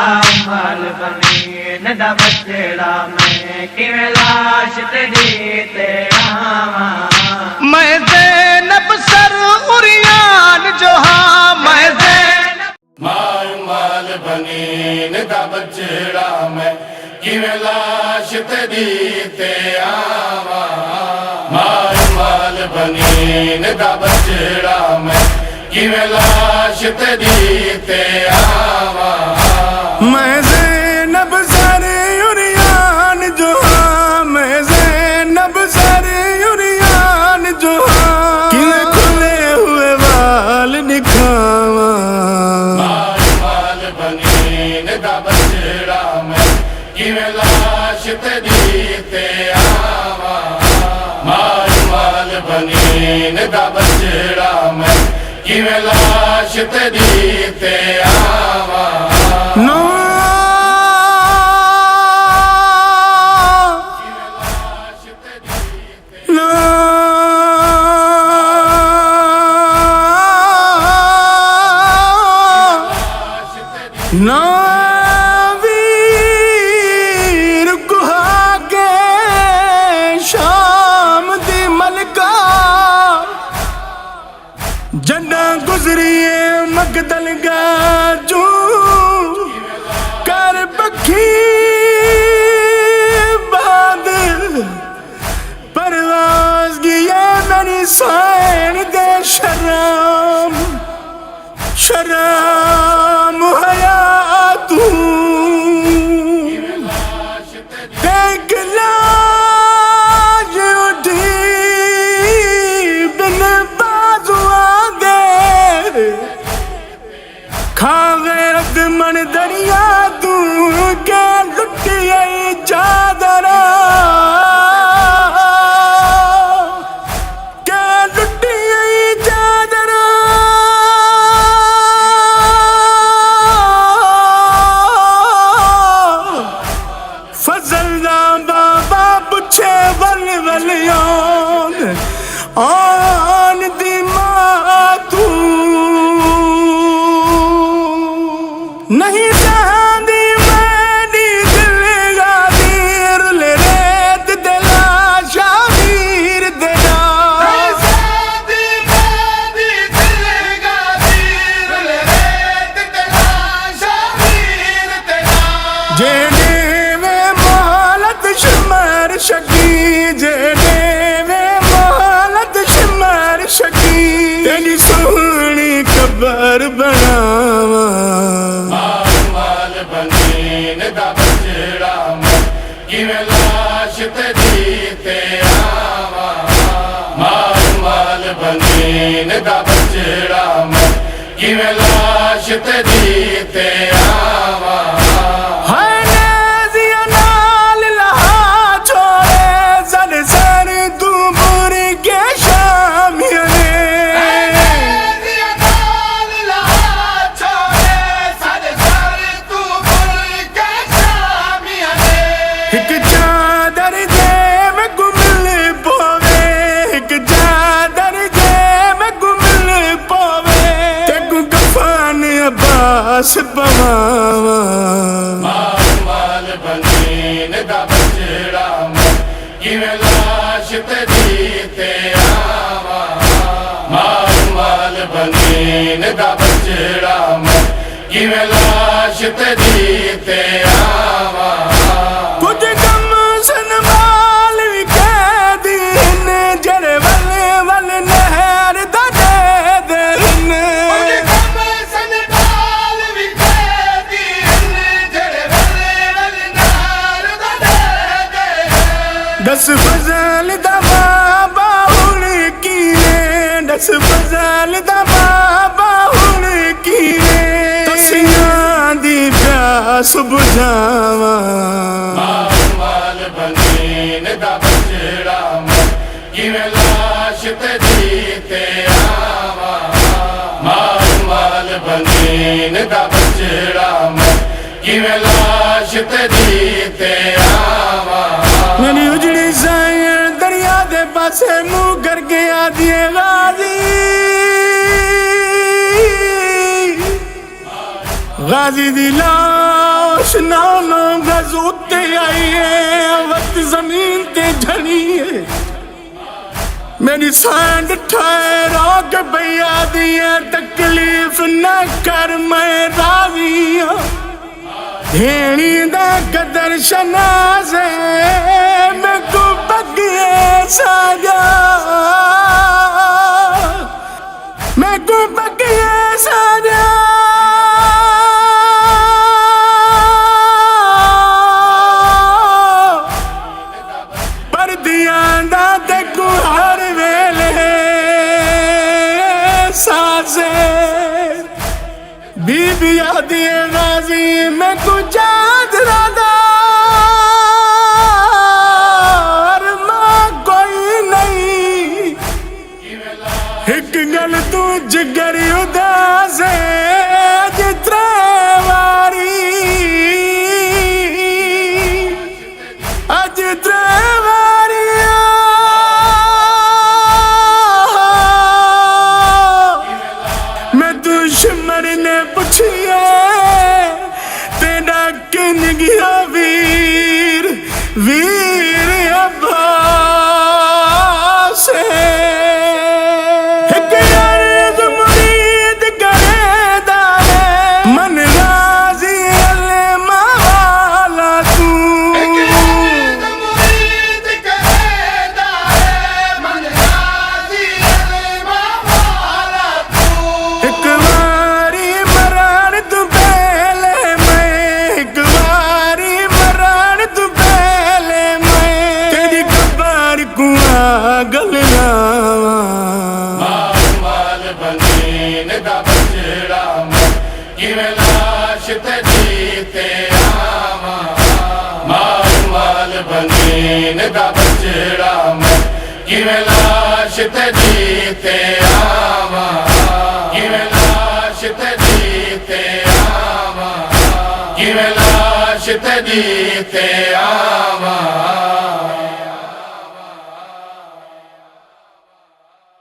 माल बनीन दा बचड़ा मैं किवें लाश तेरी ते आवा। मैं ज़ैनब सर उरियान जो हाँ मैं माल बनीन दा बचड़ा मैं किवें लाश तेरी ते आवा। माल बनीन दा बचड़ा मैं किवें लाश तेरी ते आवा। मैं ज़ैनब सर उरियान जो हाँ मैं ज़ैनब सर उरियान जो हाँ किवें खुले हुए बाल दिखावा। माल बनीन दा बचड़ा मैं किवें लाश तेरी ते आवा। माल बनीन दा बचड़ा मैं किवें लाश तेरी ते आवा। ना वीर गुहा के शाम दी मलका जन्ना गुजरिए मगदल गाजू कर पखी बाद परवाज गिए मेरी सैन दे शराम शराम हया तू देख लाज उठी बिन बाजुआ दे खावे रद मन दरिया तू के लुटिए चादरा के लुटिए चादरा। फजलदा बाबा पुछे वल वलियान आन दी मां तू नहीं चाहती मैनी दिल गादीर ले रेत दिला शाहीर देना जेने शकी जेने में मोहलत शुमार शकी तेरी सोहनी कबर बनावा। माल बनीन दा बचड़ा मैं किवें लाश तेरी ते आवा। माल बनीन दा बचड़ा मैं किवें लाश तेरी ते आवा। पवावा माल बनीन दा बचड़ा मैं किवें लाश तेरी ते आवा। माल बनीन दा बचड़ा मैं किवें लाश तेरी ते आवा। कुछ कम सनमाल भी कह दीन जड़े वले वल नहर दा दे देन। दस फजल दा बाबा हुण कीए दस फजल दा बाबा हुण कीए तसियां दी प्यास बुझावा। माल बनीन दा बचड़ा मैं किवें लाश तेरी ते आवा। माल बनीन दा बचड़ा मैं किवें लाश तेरी ते आवा। मेरी उजड़ी सायर दरिया दे पासे मुंह करके आदि गाजी गाजी दी लाश रोशनानो गज उत्ते आई है वक्त जमीन ते झड़ी है मेरी सांड ठहरा के भैया दिया तकलीफ न कर मैं राजी हूं धेड़ी दा कदर शनाज़े मैं को बगिए साजा मैं को बगिए साजा पर दिया दा ते गुहार वेले साजे बीबी आदि गाजी मैं कुछ रादा मां कोई नहीं एक गल तू जिगर उदास जितने वारी अज वारी मैं दुश्मन ने पूछिए तेरा किन गया वीर वीर अब्बास एक अर्ज मुरीद करेदा मन राजी अल्ले मावाला तू मुरीद करेदा मन राजी अल्ले मावाला तू एक बारी मरण तू पहले मैं एक बारी मरण तू पहले मैं तेरी कबर को आगल लावा माल बनीन दा बचड़ा मैं किवें लाश ते जीते आवा माल बनीन दा बचड़ा मैं किवें लाश ते जीते आवा किवें लाश ते जीते आवा किवें लाश ते जीते आवा